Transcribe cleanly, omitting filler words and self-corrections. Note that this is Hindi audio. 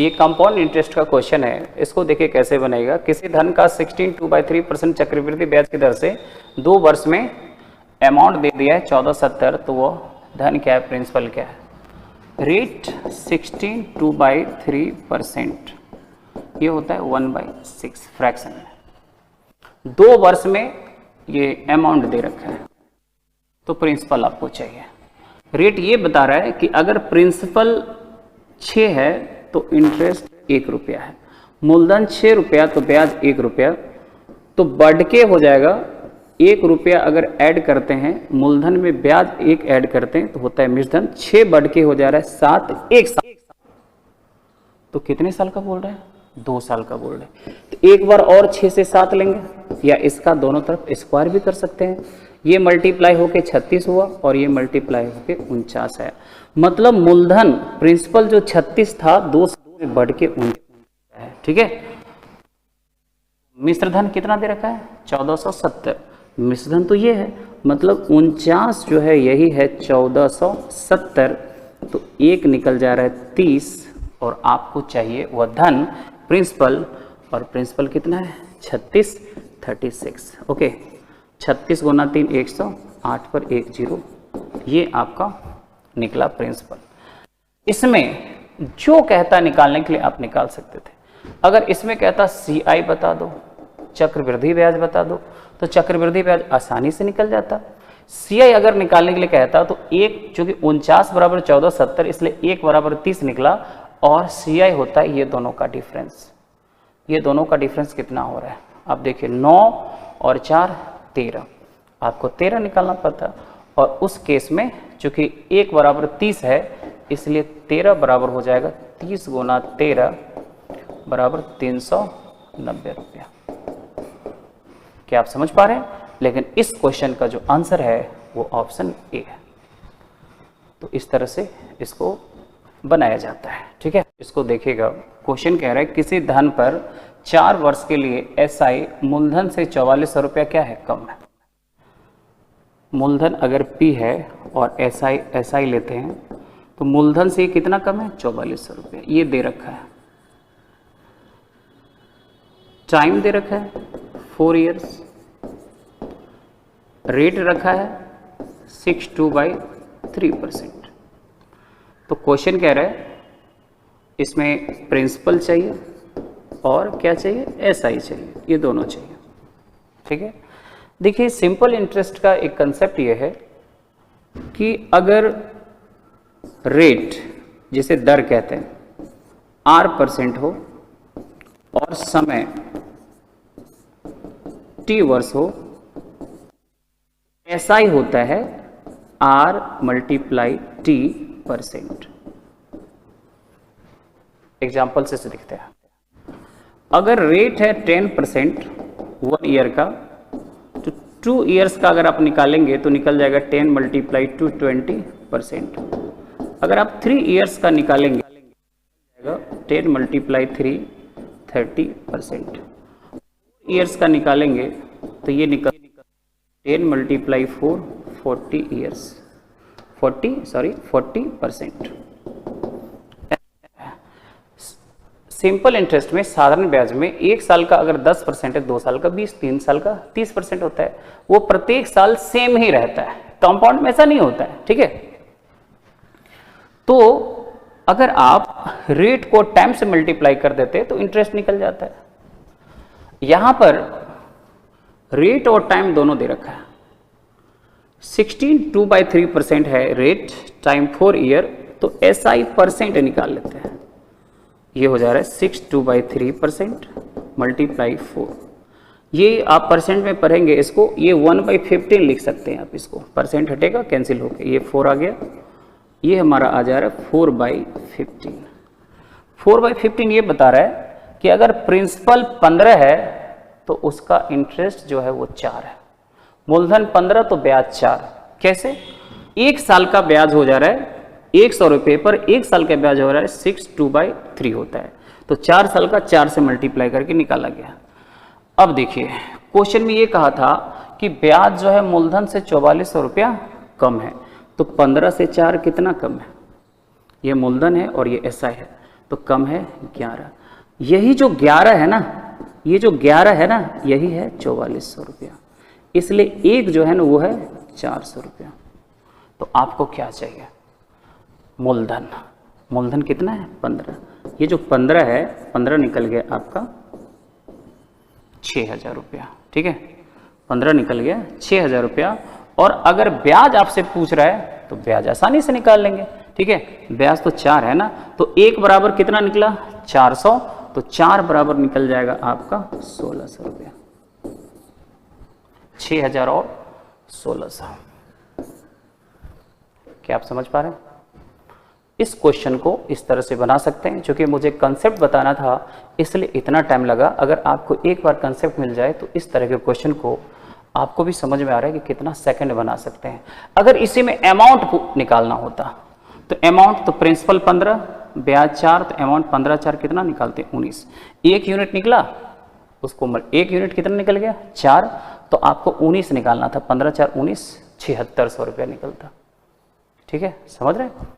ये कंपाउंड इंटरेस्ट का क्वेश्चन है, इसको देखिए कैसे बनेगा। किसी धन का 16/2/3% चक्रवृद्धि ब्याज की दर से 2 वर्ष में अमाउंट दे दिया है 1470, तो वो धन क्या है, प्रिंसिपल क्या है। रेट 16/2/3% ये होता है 1/6 फ्रैक्शन में। 2 वर्ष में ये अमाउंट दे रखा है, तो प्रिंसिपल आपको चाहिए। रेट ये बता रहा है कि अगर प्रिंसिपल 6 है तो इंटरेस्ट 1 रुपया है, मूलधन 6 रुपया तो ब्याज 1 रुपया, तो बढ़ के हो जाएगा 1 रुपया। अगर ऐड करते हैं मूलधन में ब्याज 1 ऐड करते हैं तो होता है मिश्रधन। 6 बढ़ के हो जा रहा है 7, 1 साल। तो कितने साल का बोल रहे हैं, 2 साल का बोल रहे हैं। तो एक बार और 6 से 7 लेंगे, या इसका दोनों तरफ स्क्वायर भी कर सकते हैं। ये मल्टीप्लाई होके 36 हुआ और ये मल्टीप्लाई होके 49 है। मतलब मूलधन प्रिंसिपल जो 36 था 2 में बढ़ के 49 है। ठीक है, मिश्रधन कितना दे रखा है, 1470। मिश्रधन तो ये है, मतलब 49 जो है यही है 1470, तो 1 निकल जा रहा है 30, और आपको चाहिए वह धन प्रिंसिपल, और प्रिंसिपल कितना है 36, 36। ओके, 36 गुना 3 108 पर 1 0, ये आपका निकला प्रिंसिपल। इसमें जो कहता निकालने के लिए आप निकाल सकते थे। अगर इसमें कहता CI बता दो, चक्रवृद्धि ब्याज बता दो, तो चक्रवृद्धि ब्याज आसानी से निकल जाता। CI अगर निकालने के लिए कहता तो 1, चूंकि 49 बराबर 1470, इसलिए 1 बराबर 30 निकला, और CI होता है ये दोनों का डिफरेंस। ये दोनों का डिफरेंस कितना हो रहा है, आप देखिए 9 और 4 13, आपको 13 निकालना पड़ता। और उस केस में चूंकि 1 बराबर 30 है, इसलिए 13 बराबर हो जाएगा 30 गुना 13 बराबर 390 रुपया। क्या आप समझ पा रहे हैं? लेकिन इस क्वेश्चन का जो आंसर है वो ऑप्शन ए है। तो इस तरह से इसको बनाया जाता है। ठीक है, इसको देखिएगा। क्वेश्चन कह रहा है किसी धन पर 4 वर्ष के लिए SI मूलधन से 4400 रुपया क्या है, कम है। मूलधन अगर P है और SI लेते हैं तो मूलधन से कितना कम है, 4400 रुपया। ये दे रखा है, टाइम दे रखा है 4 इयर्स, रेट रखा है 62/3%। तो क्वेश्चन कह रहा है इसमें प्रिंसिपल चाहिए और क्या चाहिए, SI चाहिए, ये दोनों चाहिए। ठीक है, देखिए सिंपल इंटरेस्ट का एक कंसेप्ट ये है कि अगर रेट, जिसे दर कहते हैं, R% हो और समय T वर्ष हो, SI होता है R × T%। एग्जाम्पल से दिखते हैं। अगर रेट है 10% 1 ईयर का, तो 2 इयर्स का अगर आप निकालेंगे तो निकल जाएगा 10 × 2 20%। अगर आप 3 इयर्स का निकालेंगे 10 × 3 30%। इयर्स का निकालेंगे तो ये निकल 10 × 4 40 इयर्स, 40%। सिंपल इंटरेस्ट में, साधारण ब्याज में 1 साल का अगर 10% है, 2 साल का 20, 3 साल का 30% होता है। वो प्रत्येक साल सेम ही रहता है, कंपाउंड में ऐसा नहीं होता है। ठीक है, तो अगर आप रेट को टाइम से मल्टीप्लाई कर देते तो इंटरेस्ट निकल जाता है। यहां पर रेट और टाइम दोनों दे रखा है। 16/2/3% है रेट, टाइम 4 ईयर, तो SI परसेंट निकाल लेते हैं। ये हो जा रहा है 62/3% × 4। ये आप परसेंट में पढ़ेंगे इसको, ये 1/15 लिख सकते हैं आप। इसको परसेंट हटेगा, कैंसिल होकर ये 4 आ गया, ये हमारा आ जा रहा है 4/15। 4/15 ये बता रहा है कि अगर प्रिंसिपल 15 है तो उसका इंटरेस्ट जो है वो 4 है। मूलधन 15 तो ब्याज 4। कैसे? 1 साल का ब्याज हो जा रहा है 100 रुपये पर, 1 साल का ब्याज हो रहा है 62/3 होता है। तो 4 साल का 4 से मल्टीप्लाई करके निकाला गया। अब देखिए क्वेश्चन में ये कहा था कि ब्याज जो है मूलधन से 4400 रुपया कम है, तो 15 से 4 कितना कम है? ये मूलधन है और ये SI है, तो कम है 11। यही जो 11 है ना, ये जो 11 है ना, यही है 4400 रुपया। इसलिए एक जो है ना वो है 400 रुपया। तो आपको क्या चाहिए? मूलधन। मूलधन कितना है? 15। ये जो 15 है, 15 निकल गया आपका 6000 रुपया। ठीक है, 15 निकल गया 6000 रुपया। और अगर ब्याज आपसे पूछ रहा है तो ब्याज आसानी से निकाल लेंगे। ठीक है, ब्याज तो 4 है ना, तो 1 बराबर कितना निकला? 400। तो 4 बराबर निकल जाएगा आपका 1600 रुपया। 6000 और 1600। क्या आप समझ पा रहे हैं? इस क्वेश्चन को इस तरह से बना सकते हैं। क्योंकि मुझे कंसेप्ट बताना था इसलिए इतना टाइम लगा। अगर आपको एक बार कंसेप्ट मिल जाए तो इस तरह के क्वेश्चन को आपको भी समझ में आ रहा है कि कितना सेकंड बना सकते हैं। अगर इसी में अमाउंट निकालना होता तो अमाउंट तो प्रिंसिपल 15, ब्याज 4, तो अमाउंट 15 4 कितना निकालते? 19। 1 यूनिट निकला, उसको 1 यूनिट कितना निकल गया? 4। तो आपको 19 निकालना था। 15 4 19, 7600 रुपया निकलता। ठीक है, समझ रहे हैं?